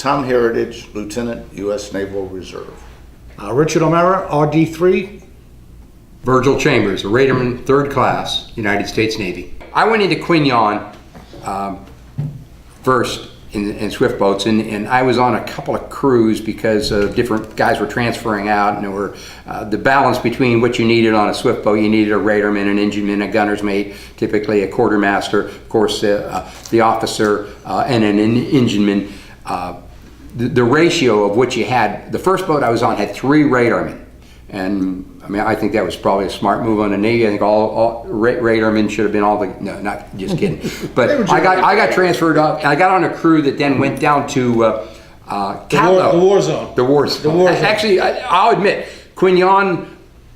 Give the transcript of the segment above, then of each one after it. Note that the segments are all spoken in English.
Tom Herritage, Lieutenant, U.S. Naval Reserve. Richard O'Mara, RD3. Virgil Chambers, a Raterman, 3rd class, United States Navy. I went into Quignon first in swift boats, and I was on a couple of crews because different guys were transferring out, and there were the balance between what you needed on a swift boat. You needed a raterman, an engineman, a gunner's mate, typically a quartermaster, of course the officer, and an engineman. The ratio of what you had, the first boat I was on had 3 radarmen, and I mean, I think that was probably a smart move on the Navy. I think all radarmen should have been all the, no, not just kidding. But I got transferred up, and I got on a crew that then went down to Catlow. The war zone. The war zone. Actually, I'll admit, Quignon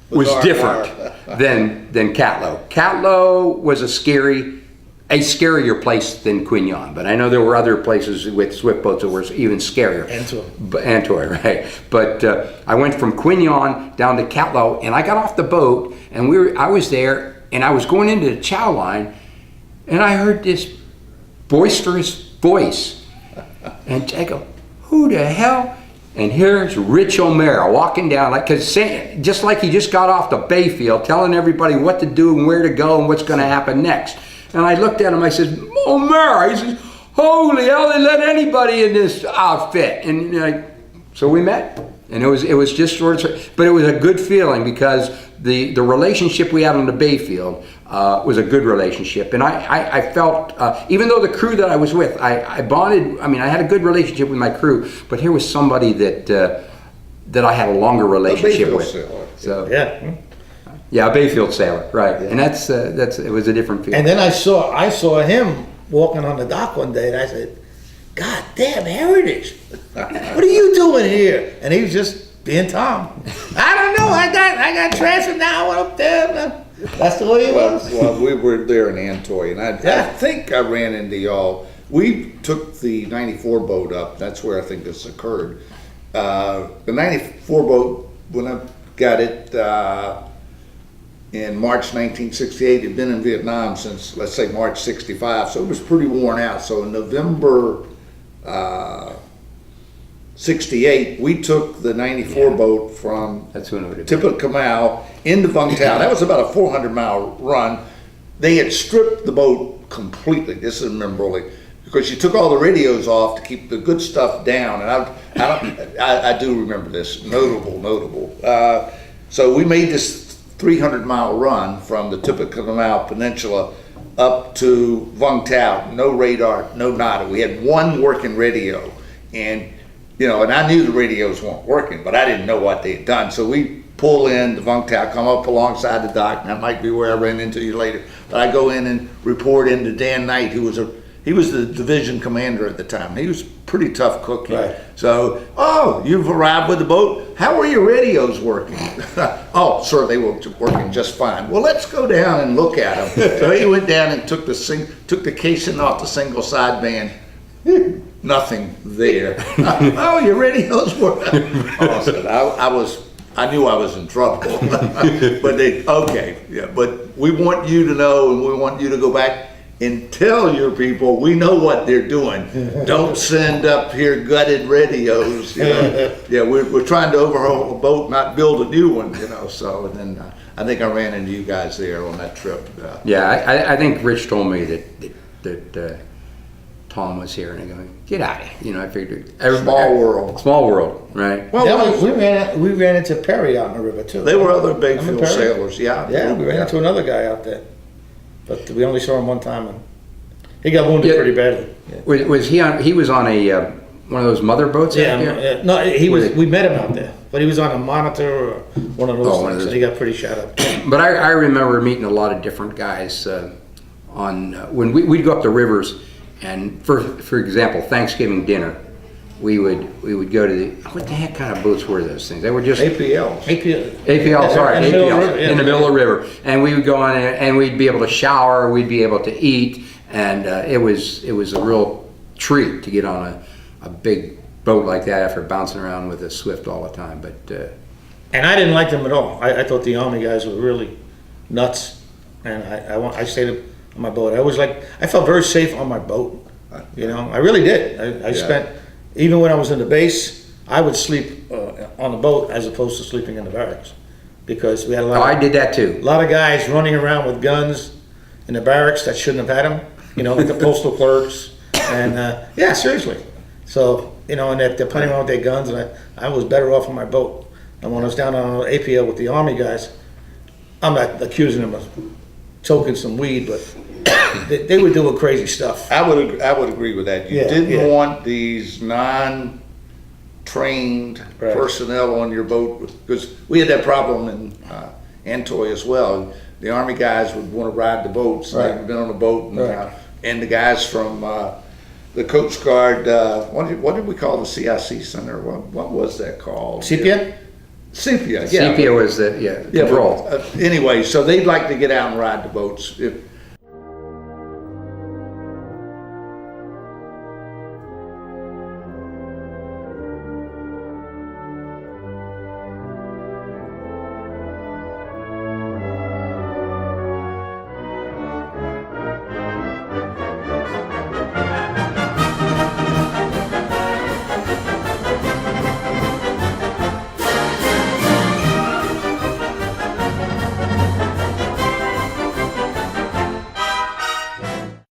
was different than Catlow. Catlow was a scarier place than Quignon, but I know there were other places with swift boats that were even scarier. Antwerp, right? But I went from Quignon down to Catlow, and I got off the boat, and I was there, and I was going into the chow line, and I heard this boisterous voice, and I go, "Who the hell?" And here's Rich O'Mara walking down, just like he just got off the Bayfield, telling everybody what to do and where to go and what's going to happen next. And I looked at him, I said, "O'Mara," he says, "Holy hell, they let anybody in this outfit." And so we met, and it was just sort of, but it was a good feeling because the relationship we had on the Bayfield was a good relationship. And I felt, even though the crew that I was with, I bonded, I mean, I had a good relationship with my crew, but here was somebody that I had a longer relationship with. So, Yeah. yeah, a Bayfield sailor, right? Yeah. And that's it was a different feeling. And then I saw him walking on the dock one day, and I said, "God damn, Herritage! What are you doing here?" And he was just being Tom. "I don't know. I got transferred now. I went up there." That's the way he was. Well, we were there in Antoy, and I think I ran into y'all. We took the 94 boat up. That's where I think this occurred. The 94 boat, when I got it, in March 1968, had been in Vietnam since, let's say, March 65, so it was pretty worn out. So in November 68, we took the 94 boat from Tippecanoe into Vung Tau. That was about a 400-mile run. They had stripped the boat completely. This is memorably, because you took all the radios off to keep the good stuff down. And I do remember this, notable. So we made this 300-mile run from the Tippecanoe Peninsula up to Vung Tau. No radar, no nada. We had one working radio, and and I knew the radios weren't working, but I didn't know what they had done. So we pull in to Vung Tau, come up alongside the dock, and that might be where I ran into you later. But I go in and report into Dan Knight, who was he was the division commander at the time. He was a pretty tough cookie. Right. So, "Oh, you've arrived with the boat. How are your radios working?" "Oh, sir, they were working just fine." "Well, let's go down and look at them." So he went down and took the casing off the single sideband. Nothing there. "Oh, your radios work." Oh, I said, I knew I was in trouble. But but we want you to know, and we want you to go back and tell your people, we know what they're doing. Don't send up here gutted radios. Yeah, we're trying to overhaul a boat, not build a new one. So, and then I think I ran into you guys there on that trip. Yeah, I think Rich told me that Tom was here, and I go, "Get out of here." I figured small world, right? Well, we ran into Perry out in the river too. They were other Bayfield sailors, yeah. Yeah, we ran into another guy out there, but we only saw him one time, and he got wounded pretty badly. Yeah. Was he on? He was on a one of those mother boats. Yeah, no, he was. We met him out there, but he was on a Monitor or one of those things, and he got pretty shot up. But I remember meeting a lot of different guys when we'd go up the rivers. And for example, Thanksgiving dinner, we would go to what the heck kind of boats were those things? They were just APLs. APL, sorry, APL in the middle of the river. And we would go on and we'd be able to shower, we'd be able to eat, and it was a real treat to get on a big boat like that after bouncing around with a Swift all the time. But and I didn't like them at all. I thought the Army guys were really nuts, and I stayed on my boat. I felt very safe on my boat. I really did. I spent even when I was in the base, I would sleep on the boat as opposed to sleeping in the barracks. Because we had a lot Oh, I of, did that too. lot of guys running around with guns in the barracks that shouldn't have had them, you know, like the postal clerks. And, yeah, seriously. So, you know, and they're playing around with their guns, and I was better off on my boat. And when I was down on APL with the Army guys, I'm not accusing them of choking some weed, but they were doing crazy stuff. I would agree with that. You Yeah, didn't yeah. want these non-trained Right. personnel on your boat, because we had that problem in Antoy as well. The Army guys would want to ride the boats, and Right. they'd been on the boat, Right. and the guys from the Coast Guard, what did we call the CIC Center? What was that called? Sepia? Sepia, yeah. Sepia was the, Yeah, control. Anyway, so they'd like to get out and ride the boats.